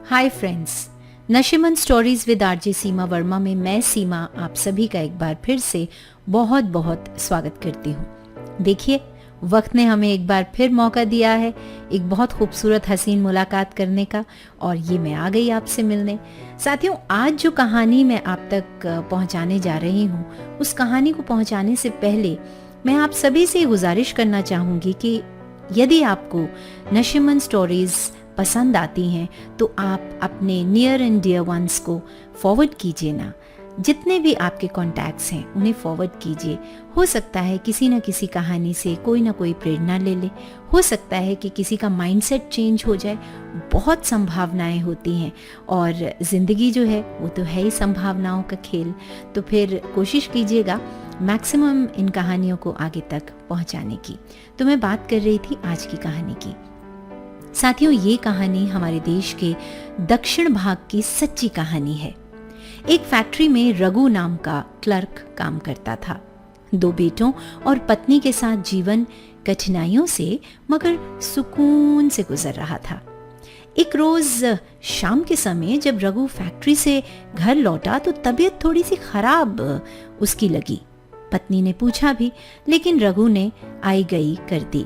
Hi friends, Nasheman stories with RJ Seema Verma में मैं सीमा आप सभी का एक बार फिर से बहुत बहुत स्वागत करती हूँ। देखिए, वक्त ने हमें एक बार फिर मौका दिया है एक बहुत खूबसूरत हसीन मुलाकात करने का, और ये मैं आ गई आपसे मिलने। साथियों, आज जो कहानी मैं आप तक पहुँचाने जा रही हूँ, उस कहानी को पहुँचाने से पहले मैं आप सभी से गुजारिश करना चाहूँगी कि यदि आपको नशीमन स्टोरीज पसंद आती हैं तो आप अपने नियर एंड डियर वंस को फॉरवर्ड कीजिए ना। जितने भी आपके कॉन्टैक्ट्स हैं उन्हें फॉरवर्ड कीजिए। हो सकता है किसी न किसी कहानी से कोई ना कोई प्रेरणा ले ले, हो सकता है कि किसी का माइंडसेट चेंज हो जाए। बहुत संभावनाएं होती हैं और ज़िंदगी जो है वो तो है ही संभावनाओं का खेल। तो फिर कोशिश कीजिएगा मैक्सिमम इन कहानियों को आगे तक पहुंचाने की। तो मैं बात कर रही थी आज की कहानी की। साथियों, ये कहानी हमारे देश के दक्षिण भाग की सच्ची कहानी है। एक फैक्ट्री में रघु नाम का क्लर्क काम करता था। 2 बेटों और पत्नी के साथ जीवन कठिनाइयों से मगर सुकून से गुजर रहा था। एक रोज शाम के समय जब रघु फैक्ट्री से घर लौटा तो तबीयत थोड़ी सी खराब उसकी लगी। पत्नी ने पूछा भी, लेकिन रघु ने आई गई कर दी।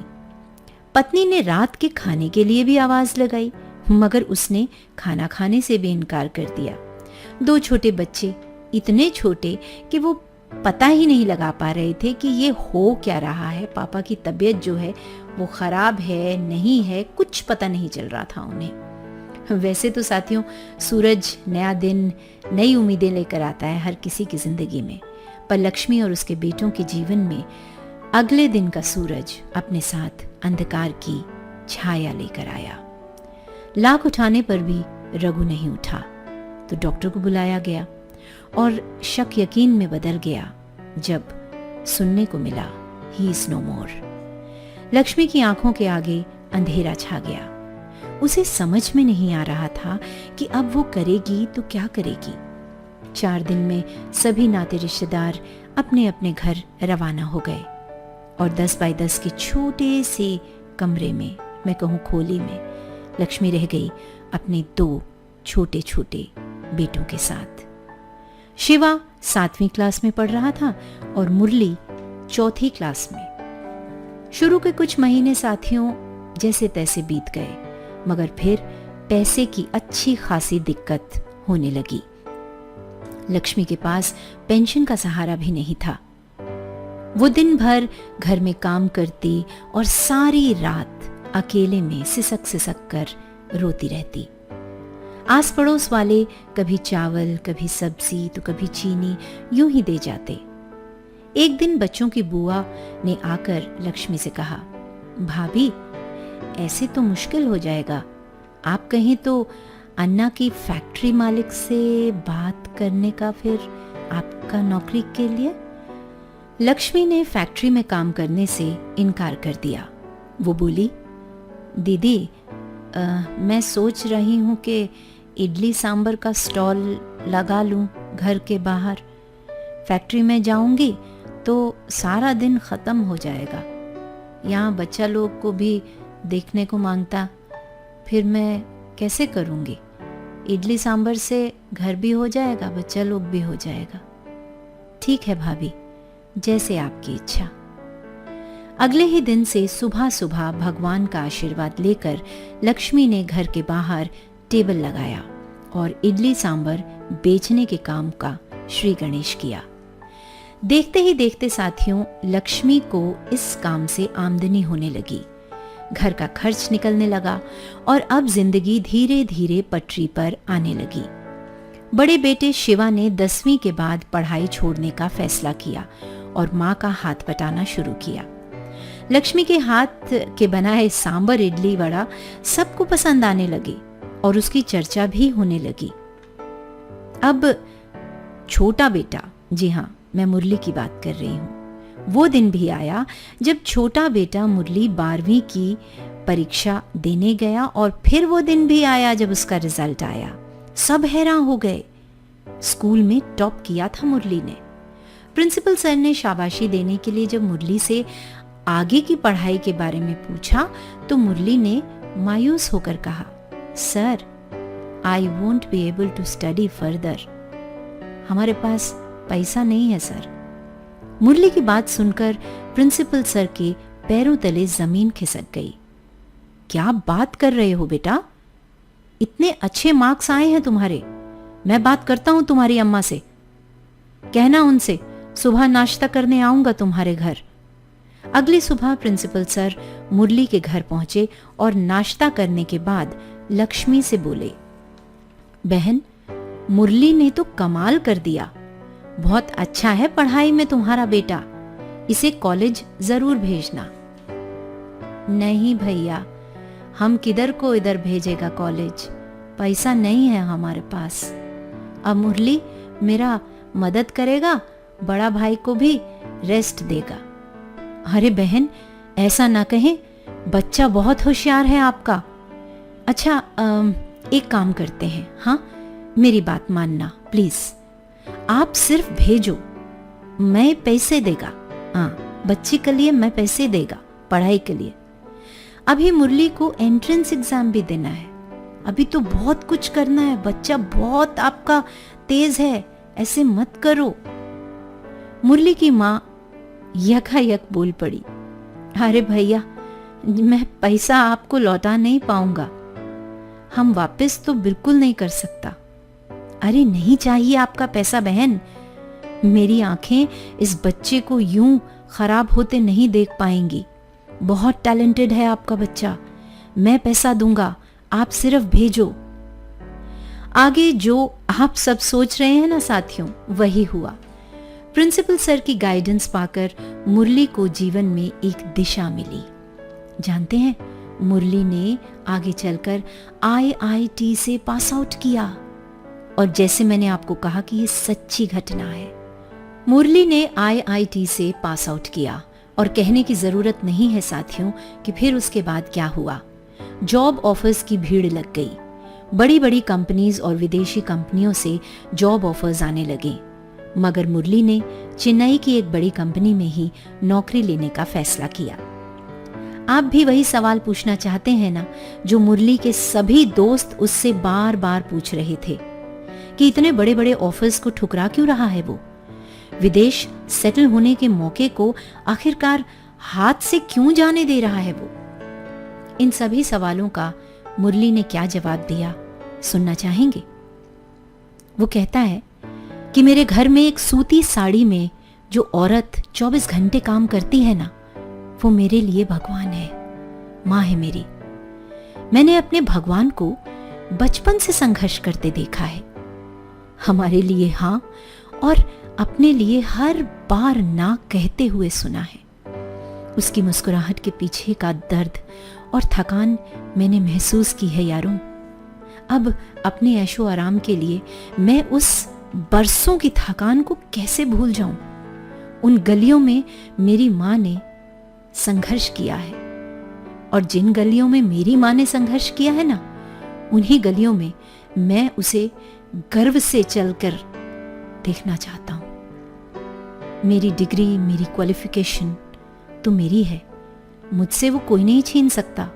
पत्नी ने रात के खाने के लिए भी आवाज लगाई, मगर उसने खाना खाने से भी इनकार कर दिया। 2 छोटे बच्चे, इतने छोटे कि वो पता ही नहीं लगा पा रहे थे कि ये हो क्या रहा है। पापा की तबीयत जो है वो खराब है नहीं है, कुछ पता नहीं चल रहा था उन्हें। वैसे तो साथियों, सूरज नया दिन नई उम्मीदें लेकर आता है हर किसी की जिंदगी में, पर लक्ष्मी और उसके बेटों के जीवन में अगले दिन का सूरज अपने साथ अंधकार की छाया लेकर आया। लाख उठाने पर भी रघु नहीं उठा तो डॉक्टर को बुलाया गया और शक यकीन में बदल गया जब सुनने को मिला ही इज नो मोर। लक्ष्मी की आंखों के आगे अंधेरा छा गया। उसे समझ में नहीं आ रहा था कि अब वो करेगी तो क्या करेगी। 4 दिन में सभी नाते रिश्तेदार अपने अपने घर रवाना हो गए और 10 बाय 10 के छोटे से कमरे में, मैं कहूँ खोली में, लक्ष्मी रह गई अपने 2 छोटे छोटे बेटों के साथ। शिवा 7वीं क्लास में पढ़ रहा था और मुरली 4थी क्लास में। शुरू के कुछ महीने साथियों जैसे तैसे बीत गए, मगर फिर पैसे की अच्छी खासी दिक्कत होने लगी। लक्ष्मी के पास पेंशन का सहारा भी नहीं था। वो दिन भर घर में काम करती और सारी रात अकेले में सिसक सिसक कर रोती रहती। आस पड़ोस वाले कभी चावल, कभी सब्जी तो कभी चीनी यूं ही दे जाते। एक दिन बच्चों की बुआ ने आकर लक्ष्मी से कहा, भाभी ऐसे तो मुश्किल हो जाएगा, आप कहें तो अन्ना की फैक्ट्री मालिक से बात करने का, फिर आपका नौकरी के लिए। लक्ष्मी ने फैक्ट्री में काम करने से इनकार कर दिया। वो बोली, दीदी मैं सोच रही हूँ कि इडली सांभर का स्टॉल लगा लूँ घर के बाहर। फैक्ट्री में जाऊँगी तो सारा दिन ख़त्म हो जाएगा। यहाँ बच्चा लोग को भी देखने को मांगता, फिर मैं कैसे करूँगी। इडली सांभर से घर भी हो जाएगा, बच्चा लोग भी हो जाएगा। ठीक है भाभी, जैसे आपकी इच्छा। अगले ही दिन से सुबह सुबह भगवान का आशीर्वाद लेकर लक्ष्मी ने घर के बाहर टेबल लगाया और इडली सांभर बेचने के काम का श्री गणेश किया। देखते ही देखते साथियों, लक्ष्मी को इस काम से आमदनी होने लगी। घर का खर्च निकलने लगा और अब जिंदगी धीरे धीरे पटरी पर आने लगी। बड़े बेटे शिवा ने 10वीं के बाद पढ़ाई छोड़ने का फैसला किया और माँ का हाथ बटाना शुरू किया। लक्ष्मी के हाथ के बनाए सांबर, इडली, वड़ा सबको पसंद आने लगे और उसकी चर्चा भी होने लगी। अब छोटा बेटा, जी हाँ मैं मुरली की बात कर रही हूँ, वो दिन भी आया जब छोटा बेटा मुरली 12वीं की परीक्षा देने गया, और फिर वो दिन भी आया जब उसका रिजल्ट आया। सब हैरान हो गए। स्कूल में टॉप किया था मुरली ने। प्रिंसिपल सर ने शाबाशी देने के लिए जब मुरली से आगे की पढ़ाई के बारे में पूछा तो मुरली ने मायूस होकर कहा, sir I won't be able to study further. हमारे पास पैसा नहीं है सर। मुरली की बात सुनकर प्रिंसिपल सर के पैरों तले जमीन खिसक गई। क्या बात कर रहे हो बेटा? इतने अच्छे मार्क्स आए हैं तुम्हारे। मैं बात करता हूं तुम्हारी अम्मा से। कहना उनसे सुबह नाश्ता करने आऊंगा तुम्हारे घर। अगली सुबह प्रिंसिपल सर मुरली के घर पहुंचे और नाश्ता करने के बाद लक्ष्मी से बोले, बहन, मुरली ने तो कमाल कर दिया। बहुत अच्छा है पढ़ाई में तुम्हारा बेटा। इसे कॉलेज जरूर भेजना। नहीं भैया, हम किधर को इधर भेजेगा कॉलेज, पैसा नहीं है हमारे पास। अब मुरली मेरा मदद करेगा, बड़ा भाई को भी रेस्ट देगा। अरे बहन, ऐसा ना कहें, बच्चा बहुत होशियार है आपका। अच्छा, एक काम करते हैं, हाँ, मेरी बात मानना प्लीज। आप सिर्फ भेजो, मैं पैसे देगा। हाँ, बच्ची के लिए मैं पैसे देगा, पढ़ाई के लिए। अभी मुरली को एंट्रेंस एग्जाम भी देना है। अभी तो बहुत कुछ करना है। बच्चा बहुत आपका तेज है, ऐसे मत करो। मुरली की माँ यकायक बोल पड़ी, अरे भैया, मैं पैसा आपको लौटा नहीं पाऊंगा। हम वापस तो बिल्कुल नहीं कर सकता। अरे नहीं चाहिए आपका पैसा बहन। मेरी आंखें इस बच्चे को यूं खराब होते नहीं देख पाएंगी। बहुत टैलेंटेड है आपका बच्चा। मैं पैसा दूंगा, आप सिर्फ भेजो। आगे जो आप सब सोच रहे हैं ना साथियों, वही हुआ। प्रिंसिपल सर की गाइडेंस पाकर मुरली को जीवन में एक दिशा मिली। जानते हैं, मुरली ने आगे चलकर IIT से पास आउट किया। और जैसे मैंने आपको कहा कि ये सच्ची घटना है। मुरली ने IIT से पास आउट किया और कहने की जरूरत नहीं है साथियों कि फिर उसके बाद क्या हुआ। जॉब ऑफर्स की भीड़ लग गई। बड़ी बड़ी कंपनीज और विदेशी कंपनियों से जॉब ऑफर्स आने लगे। मगर मुरली ने चेन्नई की एक बड़ी कंपनी में ही नौकरी लेने का फैसला किया। आप भी वही सवाल पूछना चाहते हैं ना जो मुरली के सभी दोस्त उससे बार बार पूछ रहे थे कि इतने बड़े बड़े ऑफर्स को ठुकरा क्यों रहा है वो? विदेश सेटल होने के मौके को आखिरकार हाथ से क्यों जाने दे रहा है वो? इन सभी सवालों का मुरली ने क्या जवाब दिया, सुनना चाहेंगे? वो कहता है कि मेरे घर में एक सूती साड़ी में जो औरत 24 घंटे काम करती है ना, वो मेरे लिए भगवान है, माँ है मेरी। मैंने अपने भगवान को बचपन से संघर्ष करते देखा है। हमारे लिए हाँ और अपने लिए हर बार ना कहते हुए सुना है। उसकी मुस्कुराहट के पीछे का दर्द और थकान मैंने महसूस की है यारों। अब अपने ऐशो आराम के लिए मैं उस बरसों की थकान को कैसे भूल जाऊं? उन गलियों में मेरी माँ ने संघर्ष किया है, और जिन गलियों में मेरी माँ ने संघर्ष किया है ना, उन्हीं गलियों में मैं उसे गर्व से चलकर देखना चाहता हूं। मेरी डिग्री, मेरी क्वालिफिकेशन तो मेरी है, मुझसे वो कोई नहीं छीन सकता।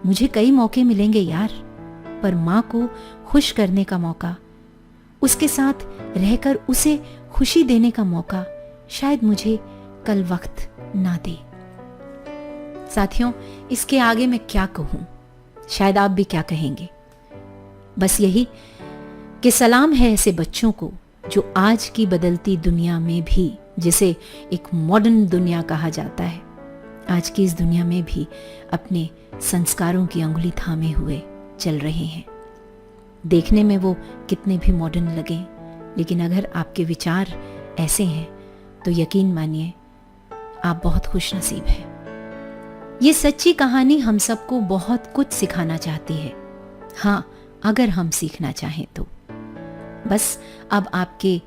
मुझे कई मौके मिलेंगे यार, पर माँ को खुश करने का मौका, उसके साथ रहकर उसे खुशी देने का मौका शायद मुझे कल वक्त ना दे। साथियों, इसके आगे मैं क्या कहूं? शायद आप भी क्या कहेंगे? बस यही कि सलाम है ऐसे बच्चों को जो आज की बदलती दुनिया में भी, जिसे एक मॉडर्न दुनिया कहा जाता है, आज की इस दुनिया में भी अपने संस्कारों की अंगुली थामे हुए चल रहे हैं। देखने में वो कितने भी मॉडर्न लगें, लेकिन अगर आपके विचार ऐसे हैं तो यकीन मानिए आप बहुत खुशनसीब हैं। ये सच्ची कहानी हम सबको बहुत कुछ सिखाना चाहती है, हाँ, अगर हम सीखना चाहें तो। बस अब आपके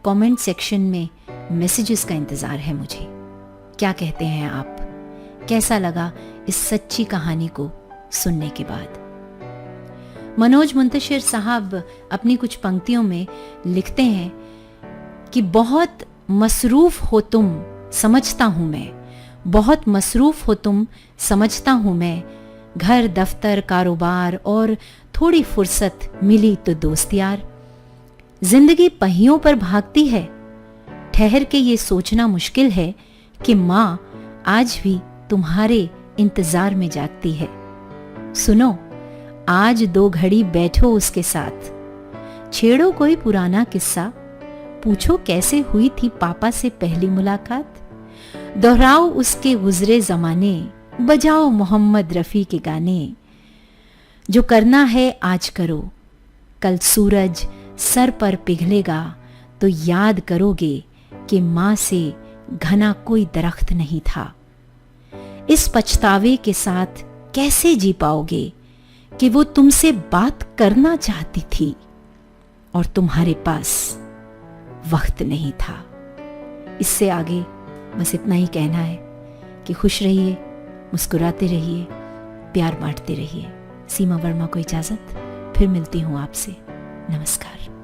कमेंट सेक्शन में मैसेजेस का इंतजार है मुझे। क्या कहते हैं आप? कैसा लगा इस सच्ची कहानी को सुनने के बाद? मनोज मुंतशिर साहब अपनी कुछ पंक्तियों में लिखते हैं कि बहुत मसरूफ हो तुम, समझता हूं मैं, बहुत मसरूफ हो तुम, समझता हूं मैं, घर, दफ्तर, कारोबार और थोड़ी फुर्सत मिली तो दोस्त यार। जिंदगी पहियों पर भागती है, ठहर के ये सोचना मुश्किल है कि माँ आज भी तुम्हारे इंतजार में जागती है। सुनो, आज 2 घड़ी बैठो उसके साथ, छेड़ो कोई पुराना किस्सा, पूछो कैसे हुई थी पापा से पहली मुलाकात, दोहराओ उसके गुजरे जमाने, बजाओ मोहम्मद रफी के गाने। जो करना है आज करो, कल सूरज सर पर पिघलेगा तो याद करोगे कि माँ से घना कोई दरख्त नहीं था। इस पछतावे के साथ कैसे जी पाओगे कि वो तुमसे बात करना चाहती थी और तुम्हारे पास वक्त नहीं था। इससे आगे बस इतना ही कहना है कि खुश रहिए, मुस्कुराते रहिए, प्यार बांटते रहिए। सीमा वर्मा को इजाजत, फिर मिलती हूं आपसे। नमस्कार।